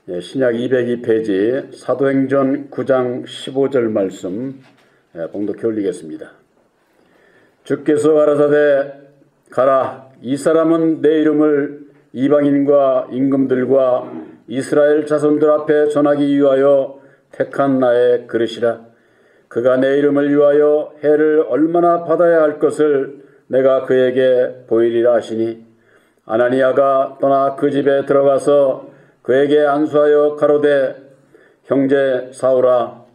신약 202페이지 사도행전 9장 15절 말씀 봉독해 올리겠습니다. 주께서 가라사대 가라, 이 사람은 내 이름을 이방인과 임금들과 이스라엘 자손들 앞에 전하기 위하여 택한 나의 그릇이라. 그가 내 이름을 위하여 해를 얼마나 받아야 할 것을 내가 그에게 보이리라 하시니, 아나니아가 떠나 그 집에 들어가서 그에게 안수하여 가로되, 형제 사울아,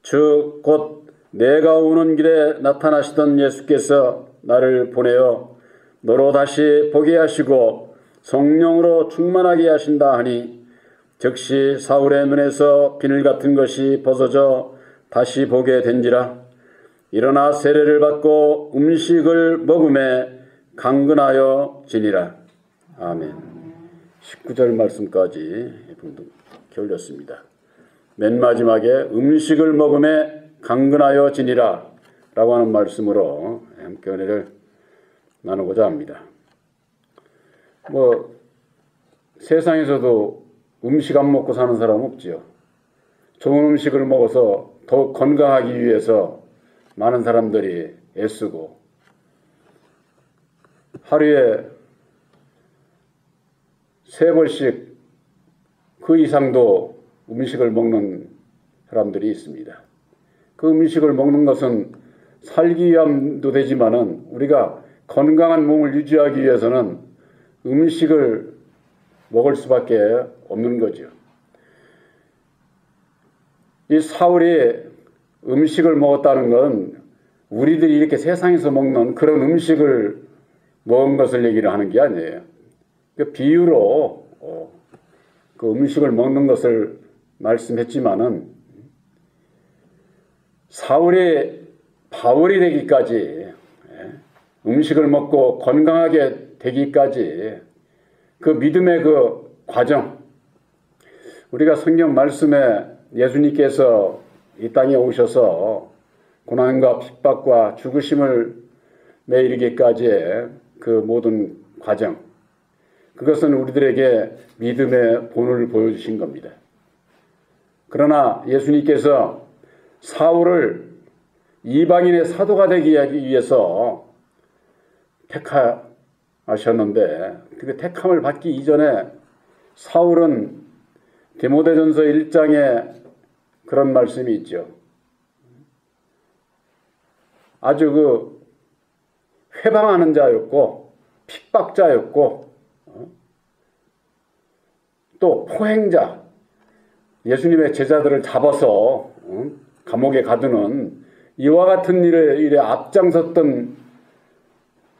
주 곧 내가 오는 길에 나타나시던 예수께서 나를 보내어 너로 다시 보게 하시고 성령으로 충만하게 하신다 하니, 즉시 사울의 눈에서 비늘 같은 것이 벗어져 다시 보게 된지라. 일어나 세례를 받고 음식을 먹음에 강건하여 지니라. 아멘. 19절 말씀까지 올렸습니다. 맨 마지막에 음식을 먹음에 강건하여 지니라 라고 하는 말씀으로 함께 은혜를 나누고자 합니다. 세상에서도 음식 안 먹고 사는 사람 없지요. 좋은 음식을 먹어서 더욱 건강하기 위해서 많은 사람들이 애쓰고, 하루에 3번씩 그 이상도 음식을 먹는 사람들이 있습니다. 그 음식을 먹는 것은 살기 위함도 되지만은 우리가 건강한 몸을 유지하기 위해서는 음식을 먹을 수밖에 없는 거죠. 이 사울이 음식을 먹었다는 건 우리들이 이렇게 세상에서 먹는 그런 음식을 먹은 것을 얘기를 하는 게 아니에요. 그 비유로 그 음식을 먹는 것을 말씀했지만은, 사울이 바울이 되기까지, 음식을 먹고 건강하게 되기까지 그 믿음의 그 과정, 우리가 성경 말씀에 예수님께서 이 땅에 오셔서 고난과 핍박과 죽으심을 이르기까지의 그 모든 과정, 그것은 우리들에게 믿음의 본을 보여주신 겁니다. 그러나 예수님께서 사울을 이방인의 사도가 되기 위해서 택하셨는데, 그 택함을 받기 이전에 사울은 디모데전서 1장에 그런 말씀이 있죠. 아주 회방하는 자였고 핍박자였고 또 포행자, 예수님의 제자들을 잡아서 감옥에 가두는 이와 같은 일에 앞장섰던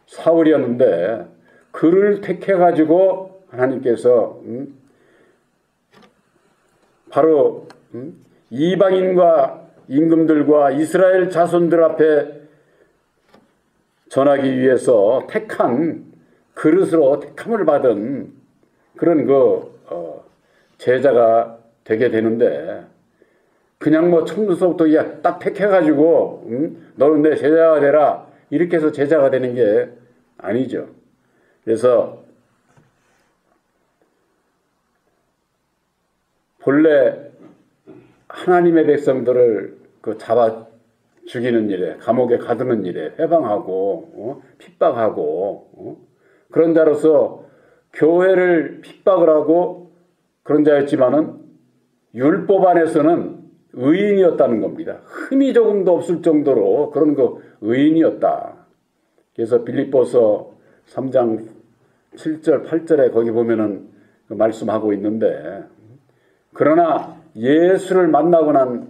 사울이었는데, 그를 택해가지고 하나님께서 바로 이방인과 임금들과 이스라엘 자손들 앞에 전하기 위해서 택한 그릇으로 택함을 받은 그런 제자가 되게 되는데, 그냥 처음부터 딱 택해가지고 너는 내 제자가 되라 이렇게 해서 제자가 되는 게 아니죠. 그래서 본래 하나님의 백성들을 잡아 죽이는 일에, 감옥에 가두는 일에 회방하고 핍박하고 그런 자로서 교회를 핍박을 하고 그런 자였지만은 율법 안에서는 의인이었다는 겁니다. 흠이 조금도 없을 정도로 그런 의인이었다. 그래서 빌립보서 3장 7절 8절에 거기 보면은 말씀하고 있는데, 그러나 예수를 만나고 난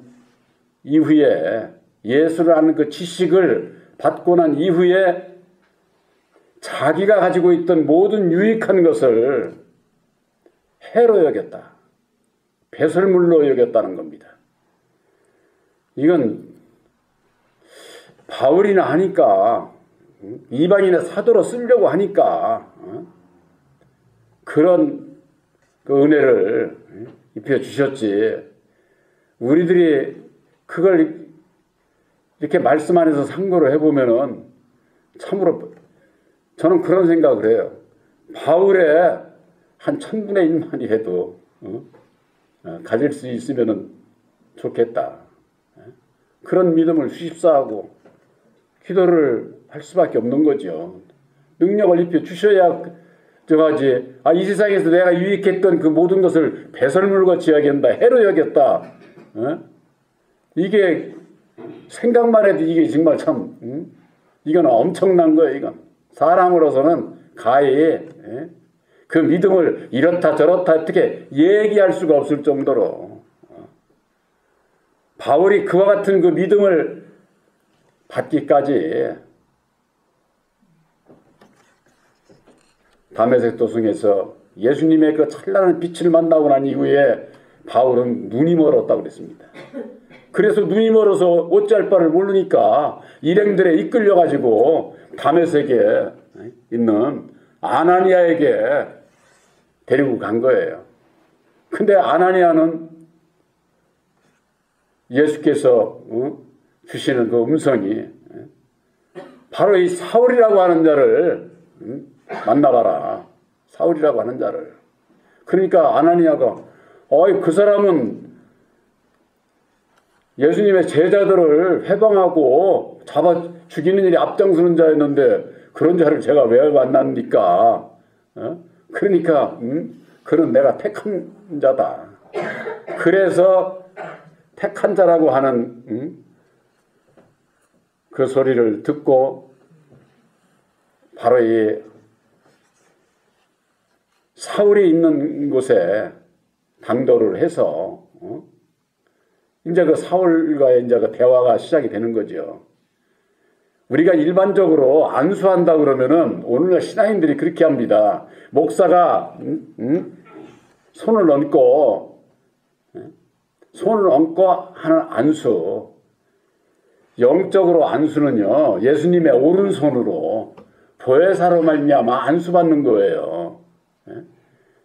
이후에, 예수를 아는 그 지식을 받고 난 이후에 자기가 가지고 있던 모든 유익한 것을 해로 여겼다. 배설물로 여겼다는 겁니다. 이건 바울이나 하니까, 이방인의 사도로 쓰려고 하니까 그런 은혜를 입혀주셨지, 우리들이 그걸 이렇게 말씀 안에서 상고를 해보면은 참으로 저는 그런 생각을 해요. 바울의 한 1000분의 1만이 해도 가질 수 있으면 좋겠다. 그런 믿음을 수십사하고 기도를 할 수밖에 없는 거죠. 능력을 입혀 주셔야 저하지. 이 세상에서 내가 유익했던 그 모든 것을 배설물같이 여긴다. 해로 여겼다. 이게 생각만 해도 이게 정말 참 이건 엄청난 거예요. 이건 사람으로서는 가히 그 믿음을 이렇다 저렇다 어떻게 얘기할 수가 없을 정도로 바울이 그와 같은 그 믿음을 받기까지 다메섹 도성에서 예수님의 그 찬란한 빛을 만나고 난 이후에 바울은 눈이 멀었다고 그랬습니다. 그래서 눈이 멀어서 어찌할 바를 모르니까 일행들에 이끌려가지고 다메섹에 있는 아나니아에게 데리고 간 거예요. 근데 아나니아는 예수께서 주시는 그 음성이 바로 이 사울이라고 하는 자를 만나봐라. 사울이라고 하는 자를. 그러니까 아나니아가 그 사람은 예수님의 제자들을 해방하고 잡아 죽이는 일이 앞장서는 자였는데 그런 자를 제가 왜 만납니까? 그러니까 그는 내가 택한 자다. 그래서 택한 자라고 하는 그 소리를 듣고 바로 이 사울이 있는 곳에 당도를 해서 이제 그 사울과의 이제 그 대화가 시작이 되는 거죠. 우리가 일반적으로 안수한다 그러면은 오늘날 신앙인들이 그렇게 합니다. 목사가 손을 얹고 하는 안수. 영적으로 안수는요, 예수님의 오른손으로 보혜사로 말미암아 안수받는 거예요.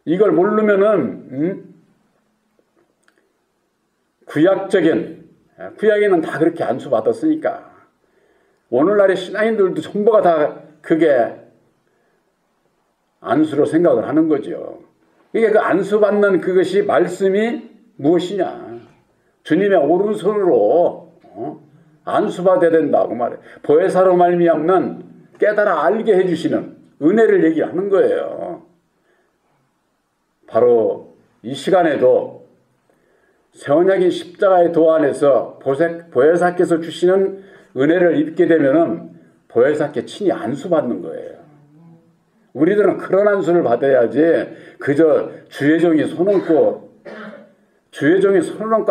이걸 모르면은 구약에는 다 그렇게 안수받았으니까 오늘날의 신앙인들도 전부가 다 그게 안수로 생각을 하는 거죠. 이게 그 안수받는 그것이 말씀이 무엇이냐. 주님의 오른손으로 안수받아야 된다고 말해. 보혜사로 말미암는 깨달아 알게 해주시는 은혜를 얘기하는 거예요. 바로 이 시간에도 새언약인 십자가의 도 안에서 보혜사께서 주시는 은혜를 입게 되면은 보혜사께 친히 안수받는 거예요. 우리들은 그런 안수를 받아야지 그저 주의 종이 손 얹고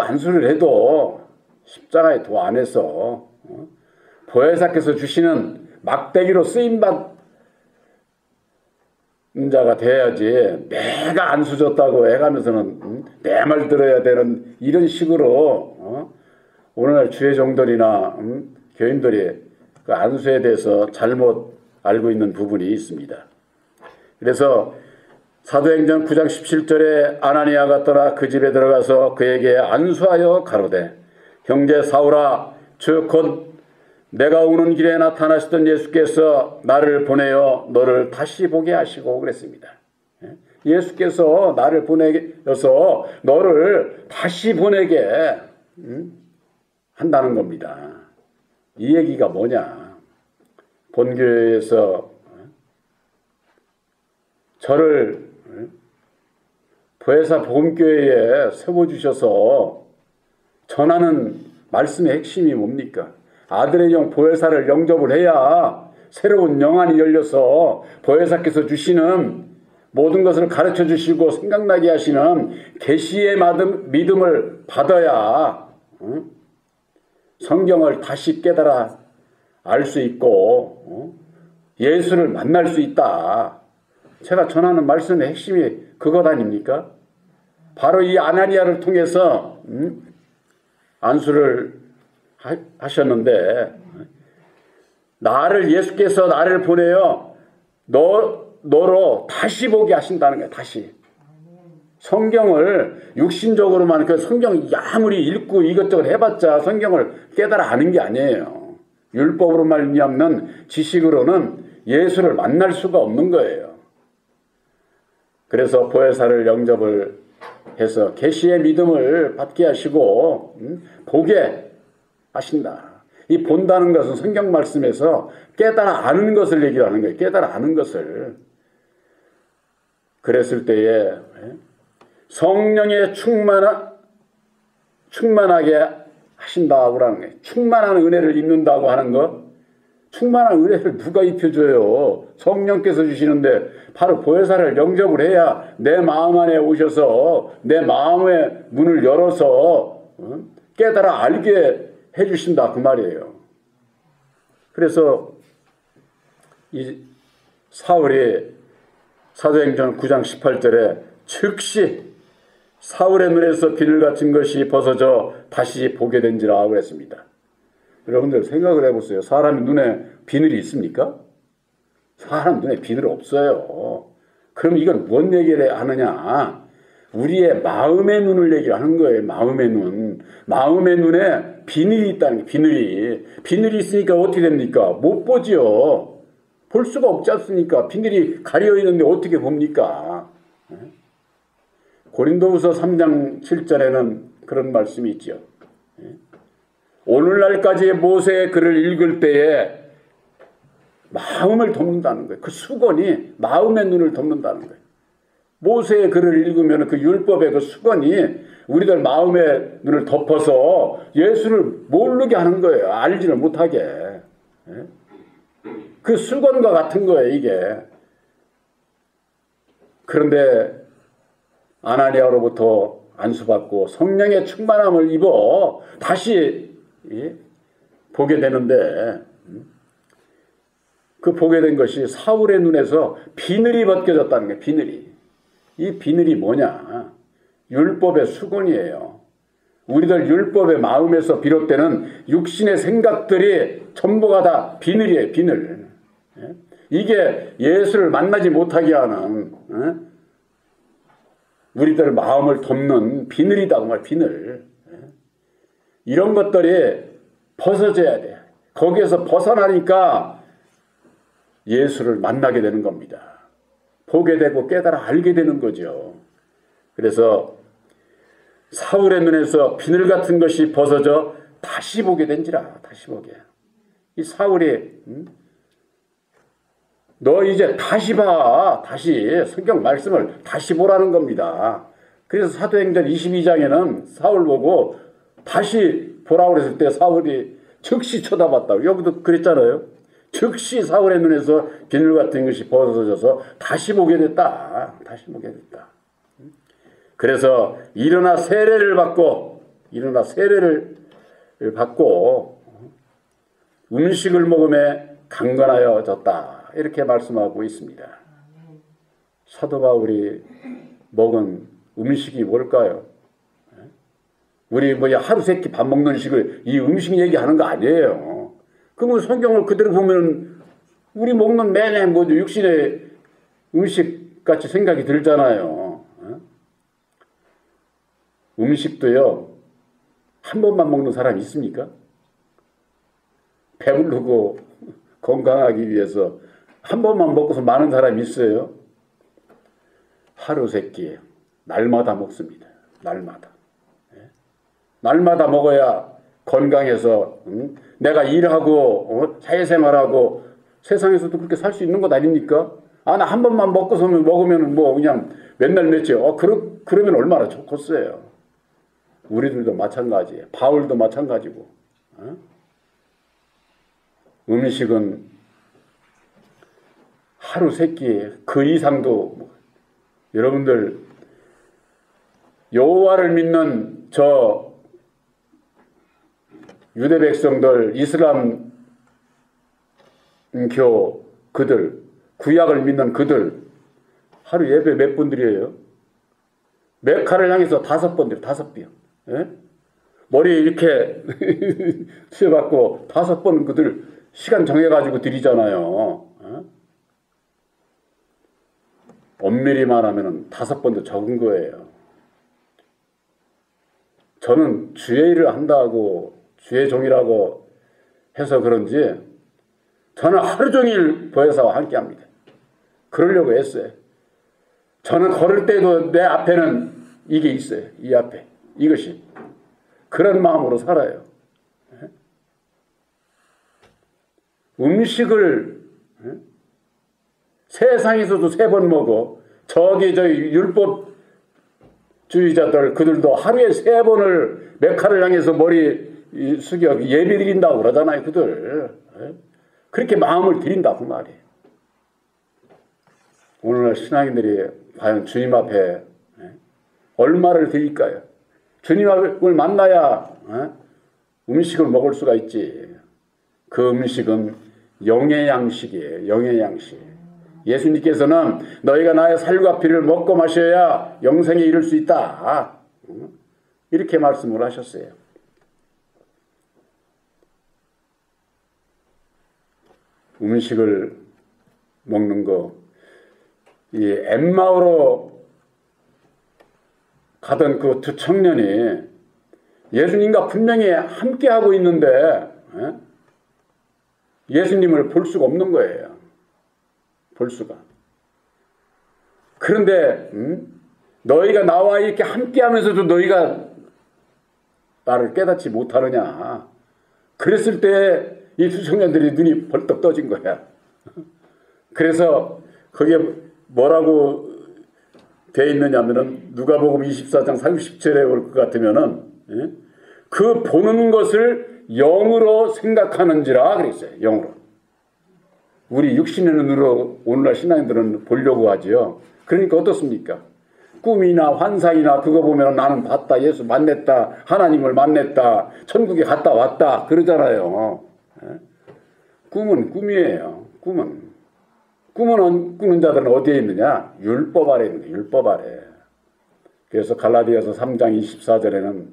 안수를 해도 십자가의 도 안에서 보혜사께서 주시는 막대기로 쓰임받는 자가 돼야지 내가 안수 줬다고 해가면서는 내 말 들어야 되는 이런 식으로 오늘날 주의 종들이나 교인들이 그 안수에 대해서 잘못 알고 있는 부분이 있습니다. 그래서 사도행전 9장 17절에 아나니아가 떠나 그 집에 들어가서 그에게 안수하여 가로되 형제 사울아 주 곧 내가 오는 길에 나타나시던 예수께서 나를 보내어 너를 다시 보게 하시고 그랬습니다. 예수께서 나를 보내어서 너를 다시 보내게 한다는 겁니다. 이 얘기가 뭐냐. 본교회에서 저를 보혜사 복음교회에 세워주셔서 전하는 말씀의 핵심이 뭡니까? 아들의 영 보혜사를 영접을 해야 새로운 영안이 열려서 보혜사께서 주시는 모든 것을 가르쳐 주시고 생각나게 하시는 계시의 믿음을 받아야 성경을 다시 깨달아 알 수 있고 예수를 만날 수 있다. 제가 전하는 말씀의 핵심이 그것 아닙니까? 바로 이 아나니아를 통해서 안수를 하셨는데 예수께서 나를 보내어 너로 다시 보게 하신다는 거예요. 다시. 성경을 육신적으로만 그 성경 아무리 읽고 이것저것 해봤자 성경을 깨달아 아는 게 아니에요. 율법으로 말미암는 지식으로는 예수를 만날 수가 없는 거예요. 그래서 보혜사를 영접을 해서 계시의 믿음을 받게 하시고 보게 하신다. 이 본다는 것은 성경 말씀에서 깨달아 아는 것을 얘기하는 거예요. 깨달아 아는 것을. 그랬을 때에 성령에 충만하게 하신다고 하는 거예요. 충만한 은혜를 입는다고 하는 것. 충만한 은혜를 누가 입혀줘요? 성령께서 주시는데 바로 보혜사를 영접을 해야 내 마음 안에 오셔서 내 마음의 문을 열어서 깨달아 알게 해주신다 그 말이에요. 그래서 이 사울이 사도행전 9장 18절에 즉시 사울의 눈에서 비늘 같은 것이 벗어져 다시 보게 된지라 그랬습니다. 여러분들 생각을 해보세요. 사람의 눈에 비늘이 있습니까? 사람 눈에 비늘 없어요. 그럼 이건 뭔 얘기를 하느냐? 우리의 마음의 눈을 얘기하는 거예요. 마음의 눈. 마음의 눈에 비늘이 있다는 게 비늘이 있으니까 어떻게 됩니까? 못 보지요. 볼 수가 없지 않습니까? 비늘이 가려 있는데 어떻게 봅니까? 고린도후서 3장 7절에는 그런 말씀이 있죠. 오늘날까지 모세의 글을 읽을 때에 마음을 덮는다는 거예요. 그 수건이 마음의 눈을 덮는다는 거예요. 모세의 글을 읽으면 그 율법의 그 수건이 우리들 마음의 눈을 덮어서 예수를 모르게 하는 거예요. 알지를 못하게. 그 수건과 같은 거예요, 이게. 그런데 아나니아로부터 안수받고 성령의 충만함을 입어 다시 보게 되는데 그 보게 된 것이 사울의 눈에서 비늘이 벗겨졌다는 거예요. 비늘이. 이 비늘이 뭐냐? 율법의 수건이에요. 우리들 율법의 마음에서 비롯되는 육신의 생각들이 전부가 다 비늘이에요. 비늘. 이게 예수를 만나지 못하게 하는 우리들 마음을 덮는 비늘이다. 그 말 비늘. 이런 것들이 벗어져야 돼. 거기에서 벗어나니까 예수를 만나게 되는 겁니다. 보게 되고 깨달아 알게 되는 거죠. 그래서 사울의 눈에서 비늘 같은 것이 벗어져 다시 보게 된지라. 다시 보게. 이 사울이 너 이제 다시 봐. 다시 성경 말씀을 다시 보라는 겁니다. 그래서 사도행전 22장에는 사울 보고 다시 보라고 그랬을 때 사울이 즉시 쳐다봤다고. 여기도 그랬잖아요. 즉시 사울의 눈에서 비늘 같은 것이 벗어져서 다시 보게 됐다. 다시 보게 됐다. 그래서 일어나 세례를 받고 음식을 먹음에 강건하여졌다. 이렇게 말씀하고 있습니다. 사도 바울이 먹은 음식이 뭘까요? 우리 하루 세끼 밥 먹는 식을 이 음식 얘기하는 거 아니에요. 그러면 성경을 그대로 보면 우리 먹는 매년 육신의 음식 같이 생각이 들잖아요. 음식도요, 한 번만 먹는 사람이 있습니까? 배부르고 건강하기 위해서 한 번만 먹고서 많은 사람이 있어요? 하루 세끼 날마다 먹습니다. 날마다 먹어야 건강해서 내가 일하고 사회생활하고 세상에서도 그렇게 살 수 있는 것 아닙니까? 나 한 번만 먹고서 먹으면 그냥 맨날 맺지. 그러면 얼마나 좋겠어요. 우리들도 마찬가지예요. 바울도 마찬가지고. 음식은 하루 세끼 그 이상도 여러분들 여호와를 믿는 저 유대 백성들, 이슬람교 그들, 구약을 믿는 그들 하루 예배 몇 번 드려요? 메카를 향해서 5번 드려요. 5번. 예? 머리에 이렇게 씌워갖고 5번 그들 시간 정해가지고 드리잖아요. 엄밀히 말하면 5번도 적은 거예요. 저는 주의 일을 한다고 주의 종이라고 해서 그런지 저는 하루 종일 보혜사와 함께 합니다. 그러려고 했어요. 저는 걸을 때도 내 앞에는 이게 있어요. 이 앞에. 이것이. 그런 마음으로 살아요. 음식을 세상에서도 3번 먹어. 저기 율법주의자들 그들도 하루에 3번을 메카를 향해서 머리 숙여 예배 드린다고 그러잖아요. 그들. 그렇게 마음을 드린다 그 말이에요. 오늘날 신앙인들이 과연 주님 앞에 얼마를 드릴까요? 주님을 만나야 음식을 먹을 수가 있지. 그 음식은 영의 양식이에요. 영의 양식. 예수님께서는 너희가 나의 살과 피를 먹고 마셔야 영생에 이를 수 있다. 이렇게 말씀을 하셨어요. 음식을 먹는 거, 이 엠마오로 가던 그 두 청년이 예수님과 분명히 함께하고 있는데 예수님을 볼 수가 없는 거예요. 볼 수가. 그런데 너희가 나와 이렇게 함께하면서도 너희가 나를 깨닫지 못하느냐. 그랬을 때 이 두 청년들이 눈이 벌떡 떠진 거야. 그래서 그게 뭐라고 되어 있느냐면은 누가복음 24장 30절에 올 것 같으면은 그 보는 것을 영으로 생각하는지라 그랬어요. 영으로. 우리 육신의 눈으로 오늘날 신앙인들은 보려고 하지요. 그러니까 어떻습니까? 꿈이나 환상이나 그거 보면 나는 봤다. 예수 만났다. 하나님을 만났다. 천국에 갔다 왔다. 그러잖아요. 꿈은 꿈이에요. 꿈은 꾸는 자들은 어디에 있느냐? 율법 아래 있는 거예요. 율법 아래. 그래서 갈라디아서 3장 24절에는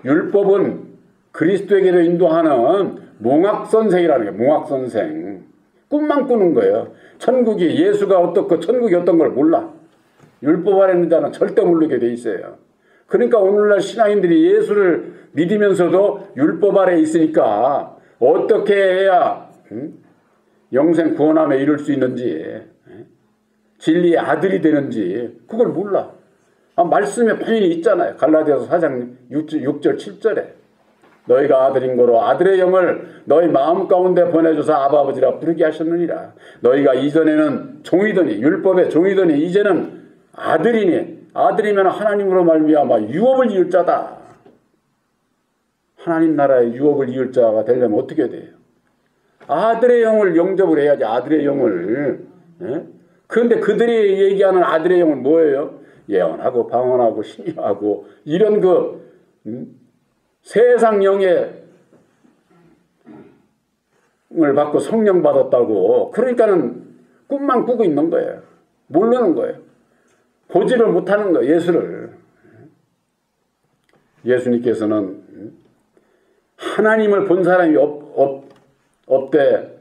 율법은 그리스도에게로 인도하는 몽학선생이라는 거예요. 몽학선생. 꿈만 꾸는 거예요. 천국이 예수가 어떻고 천국이 어떤 걸 몰라. 율법 아래 있는 자는 절대 모르게 돼 있어요. 그러니까 오늘날 신앙인들이 예수를 믿으면서도 율법 아래 있으니까 어떻게 해야 영생 구원함에 이룰 수 있는지, 진리의 아들이 되는지 그걸 몰라. 말씀에 분명히 있잖아요. 갈라디아서 4장 6절 7절에 너희가 아들인 거로 아들의 영을 너희 마음 가운데 보내줘서 아바 아버지라 부르게 하셨느니라. 너희가 이전에는 종이더니 율법의 종이더니 이제는 아들이니 아들이면 하나님으로 말미암아 유업을 이을 자다. 하나님 나라의 유업을 이을 자가 되려면 어떻게 돼요? 아들의 영을 영접을 해야지. 아들의 영을. 그런데 그들이 얘기하는 아들의 영은 뭐예요? 예언하고 방언하고 신유하고 이런 세상 영의 을 받고 성령 받았다고. 그러니까는 꿈만 꾸고 있는 거예요. 모르는 거예요. 보지를 못하는 거예요. 예수를. 예수님께서는 하나님을 본 사람이 없대.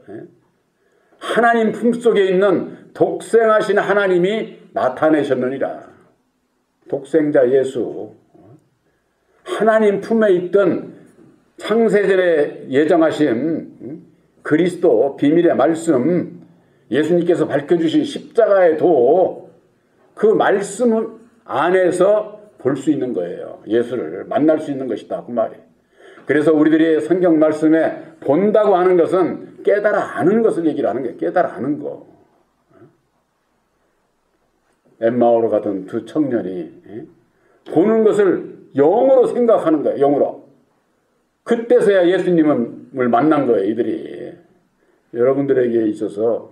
하나님 품속에 있는 독생하신 하나님이 나타내셨느니라. 독생자 예수. 하나님 품에 있던 창세전에 예정하신 그리스도 비밀의 말씀, 예수님께서 밝혀주신 십자가의 도, 그 말씀 안에서 볼 수 있는 거예요. 예수를 만날 수 있는 것이다. 그 말이에요. 그래서 우리들이 성경 말씀에 본다고 하는 것은 깨달아 아는 것을 얘기를 하는 거예요. 깨달아 아는 거. 엠마오로 가던 두 청년이 보는 것을 영으로 생각하는 거예요. 영으로. 그때서야 예수님을 만난 거예요. 이들이. 여러분들에게 있어서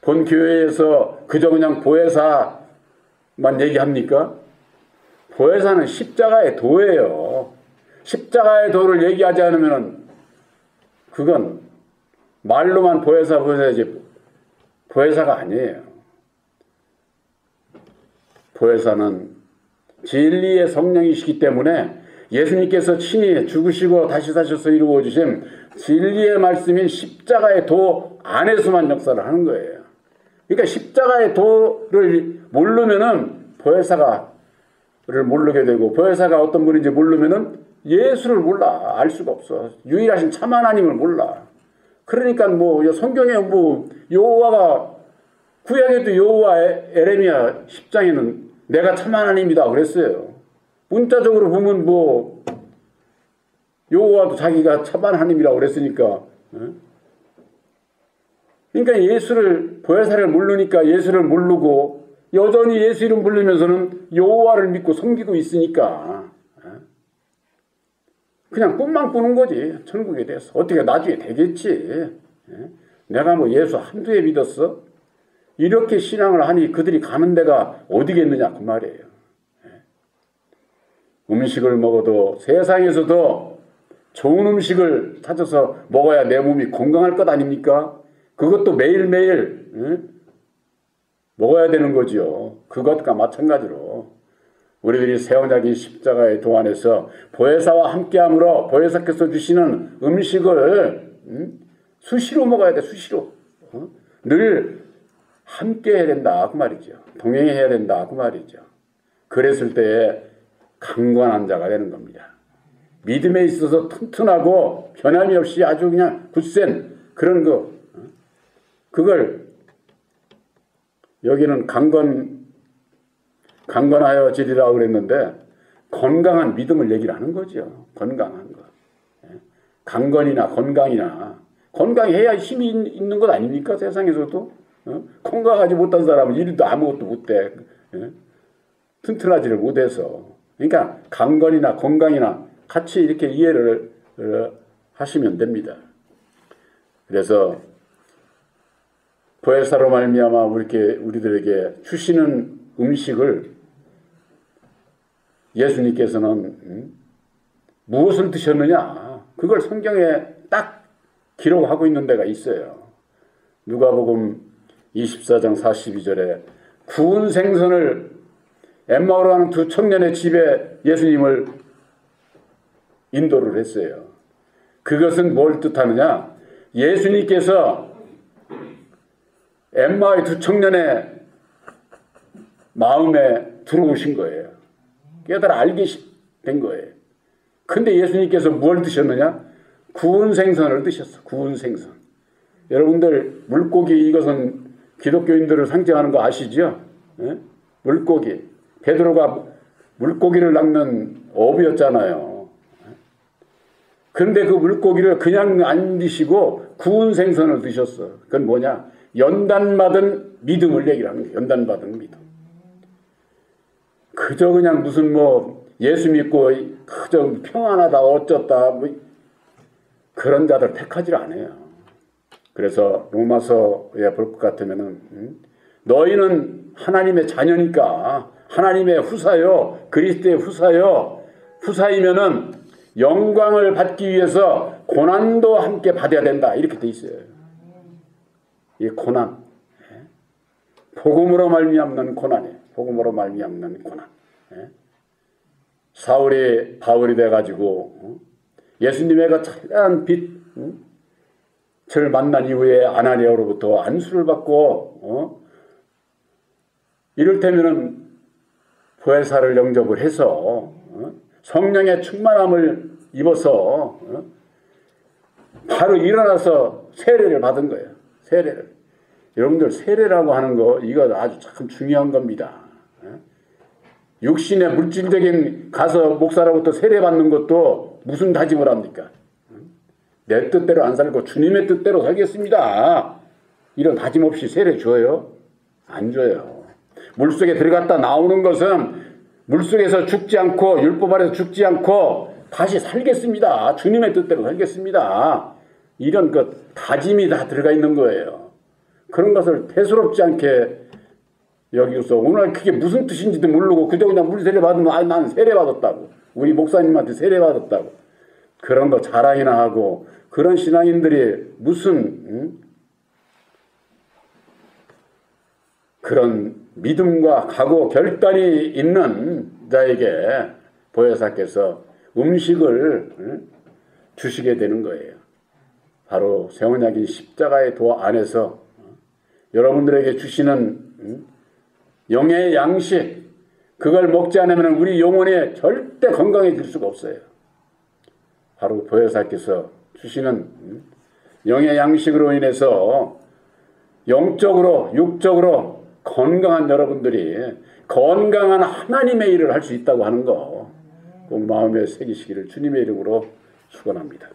본 교회에서 그저 그냥 보혜사만 얘기합니까? 보혜사는 십자가의 도예요. 십자가의 도를 얘기하지 않으면 그건 말로만 보혜사지 보혜사가 아니에요. 보혜사는 진리의 성령이시기 때문에 예수님께서 친히 죽으시고 다시 사셔서 이루어 주신 진리의 말씀인 십자가의 도 안에서만 역사를 하는 거예요. 그러니까 십자가의 도를 모르면은 보혜사를 모르게 되고, 보혜사가 어떤 분인지 모르면은 예수를 몰라. 알 수가 없어. 유일하신 참 하나님을 몰라. 그러니까 성경에 여호와가 구약에도 여호와 에레미야 10장에는 내가 참 하나님이다 그랬어요. 문자적으로 보면 뭐 여호와도 자기가 참 하나님이라고 그랬으니까. 그러니까 예수를 보혜사를 모르니까 예수를 모르고 여전히 예수 이름 부르면서는 여호와를 믿고 섬기고 있으니까 그냥 꿈만 꾸는 거지. 천국에 대해서 어떻게 나중에 되겠지. 내가 뭐 예수 한두 해 믿었어? 이렇게 신앙을 하니 그들이 가는 데가 어디겠느냐 그 말이에요. 음식을 먹어도 세상에서도 좋은 음식을 찾아서 먹어야 내 몸이 건강할 것 아닙니까? 그것도 매일매일 먹어야 되는 거지요. 그것과 마찬가지로 우리들이 새 언약인 십자가의 도 안에서 보혜사와 함께함으로 보혜사께서 주시는 음식을 수시로 먹어야 돼. 수시로. 늘 함께 해야 된다 그 말이죠. 동행해야 된다 그 말이죠. 그랬을 때에 강건한 자가 되는 겁니다. 믿음에 있어서 튼튼하고 변함이 없이 아주 그냥 굳센 그런 그걸 여기는 강건하여 지리라고 그랬는데 건강한 믿음을 얘기를 하는 거죠. 건강한 거. 강건이나 건강이나 건강해야 힘이 있는 것 아닙니까? 세상에서도 건강하지 못한 사람은 일도 아무것도 못해. 튼튼하지를 못해서. 그러니까 강건이나 건강이나 같이 이렇게 이해를 하시면 됩니다. 그래서 보혜사로 말미암아 우리들에게 주시는 음식을 예수님께서는 무엇을 드셨느냐 그걸 성경에 딱 기록하고 있는 데가 있어요. 누가복음 24장 42절에 구운 생선을 엠마오로 가는 두 청년의 집에 예수님을 인도를 했어요. 그것은 뭘 뜻하느냐? 예수님께서 엠마오의 두 청년의 마음에 들어오신 거예요. 깨달아 알게 된 거예요. 근데 예수님께서 뭘 드셨느냐? 구운 생선을 드셨어. 구운 생선. 여러분들 물고기 이것은 기독교인들을 상징하는 거 아시죠? 예? 물고기. 베드로가 물고기를 낚는 어부였잖아요. 그런데 그 물고기를 그냥 안 드시고 구운 생선을 드셨어. 그건 뭐냐? 연단받은 믿음을 얘기를 하는 거예요. 연단받은 믿음. 그저 그냥 무슨 뭐 예수 믿고 그저 평안하다 어쩌다 뭐 그런 자들 택하지를 않아요. 그래서 로마서에 볼 것 같으면은 너희는 하나님의 자녀니까 하나님의 후사요 그리스도의 후사요 후사이면은 영광을 받기 위해서 고난도 함께 받아야 된다 이렇게 돼 있어요. 이 고난 복음으로 말미암는 고난이에요. 복음으로 말미암는 고난. 사울이 바울이 돼가지고 예수님의 그 찬란한 빛을 만난 이후에 아나니아로부터 안수를 받고 이를테면은 보혜사를 영접을 해서 성령의 충만함을 입어서 바로 일어나서 세례를 받은 거예요. 세례를. 여러분들 세례라고 하는 거 이거 아주 참 중요한 겁니다. 육신의 물질적인 가서 목사로부터 세례 받는 것도 무슨 다짐을 합니까? 내 뜻대로 안 살고 주님의 뜻대로 살겠습니다. 이런 다짐 없이 세례 줘요? 안 줘요. 물속에 들어갔다 나오는 것은 물속에서 죽지 않고 율법 아래서 죽지 않고 다시 살겠습니다. 주님의 뜻대로 살겠습니다. 이런 것 다짐이 다 들어가 있는 거예요. 그런 것을 대수롭지 않게 여기서 오늘 그게 무슨 뜻인지도 모르고 그저 그냥 물 세례 받으면 아니 나는 세례 받았다고 우리 목사님한테 세례 받았다고 그런 거 자랑이나 하고 그런 신앙인들이 무슨 그런 믿음과 각오 결단이 있는 자에게 보혜사께서 음식을 주시게 되는 거예요. 바로 새 언약인 십자가의 도 안에서 여러분들에게 주시는 영의 양식 그걸 먹지 않으면 우리 영혼에 절대 건강해질 수가 없어요. 바로 보혜사께서 주시는 영의 양식으로 인해서 영적으로 육적으로 건강한 여러분들이 건강한 하나님의 일을 할 수 있다고 하는 거 꼭 마음에 새기시기를 주님의 이름으로 축원합니다.